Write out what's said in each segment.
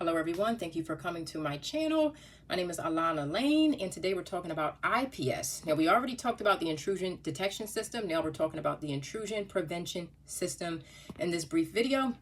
Hello everyone, thank you for coming to my channel. My name is Alana Lane and today we're talking about IPS. Now we already talked about the intrusion detection system. Now we're talking about the intrusion prevention system in this brief video.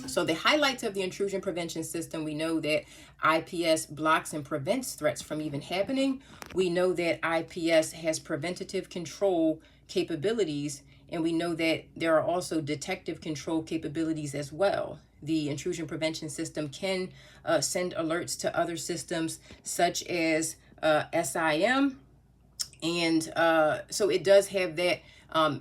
So the highlights of the intrusion prevention system, we know that IPS blocks and prevents threats from even happening. We know that IPS has preventative control capabilities, and we know that there are also detective control capabilities as well. The intrusion prevention system can send alerts to other systems such as SIM, and so it does have that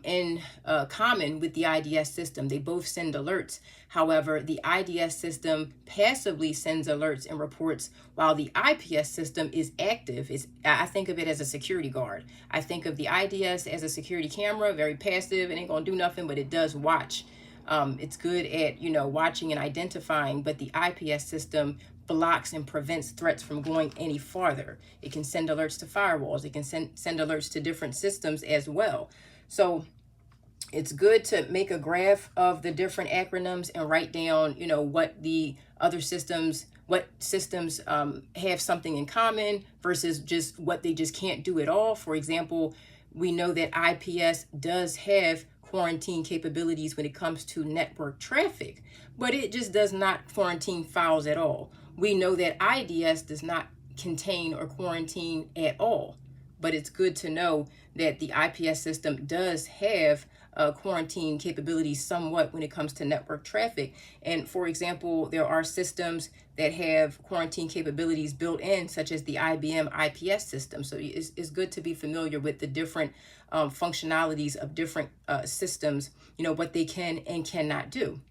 in common with the IDS system. They both send alerts. However, the IDS system passively sends alerts and reports, while the IPS system is active. I think of it as a security guard. I think of the IDS as a security camera, very passive. It ain't gonna do nothing, but it does watch. It's good at, watching and identifying, but the IPS system blocks and prevents threats from going any farther. It can send alerts to firewalls. It can send alerts to different systems as well. So it's good to make a graph of the different acronyms and write down, what the other systems, what systems have something in common versus just what they just can't do at all. For example, we know that IPS does have quarantine capabilities when it comes to network traffic, but it just does not quarantine files at all. We know that IDS does not contain or quarantine at all, but it's good to know that the IPS system does have quarantine capabilities somewhat when it comes to network traffic. And for example, there are systems that have quarantine capabilities built in, such as the IBM IPS system. So it's good to be familiar with the different functionalities of different systems, what they can and cannot do.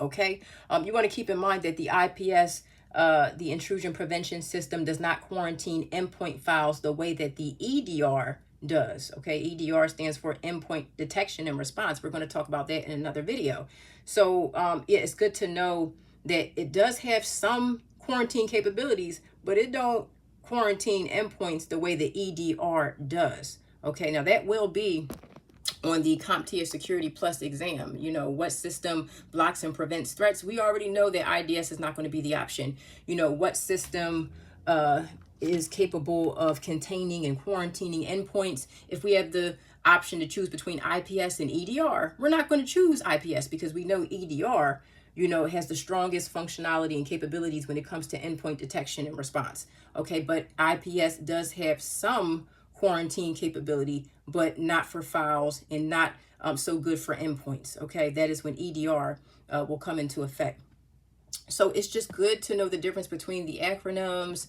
Okay, you want to keep in mind that the IPS, the intrusion prevention system, does not quarantine endpoint files the way that the EDR does. Okay, EDR stands for endpoint detection and response. We're going to talk about that in another video. So yeah, it's good to know that it does have some quarantine capabilities, but it don't quarantine endpoints the way the EDR does. Okay, now that will be on the CompTIA Security Plus exam. What system blocks and prevents threats? We already know that IDS is not going to be the option. What system is capable of containing and quarantining endpoints? If we have the option to choose between IPS and EDR, we're not going to choose IPS because we know EDR, has the strongest functionality and capabilities when it comes to endpoint detection and response. Okay, but IPS does have some quarantine capability, but not for files and not so good for endpoints. Okay, that is when EDR will come into effect. So it's just good to know the difference between the acronyms.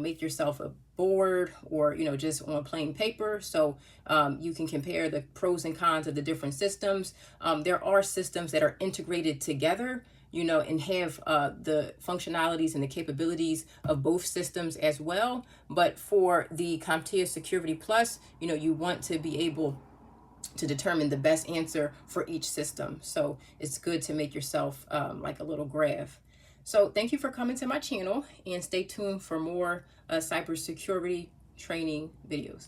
Make yourself a board or, just on plain paper, so you can compare the pros and cons of the different systems. There are systems that are integrated together, and have the functionalities and the capabilities of both systems as well. But for the CompTIA Security Plus, you want to be able to determine the best answer for each system. So it's good to make yourself like a little graph. So thank you for coming to my channel, and stay tuned for more cybersecurity training videos.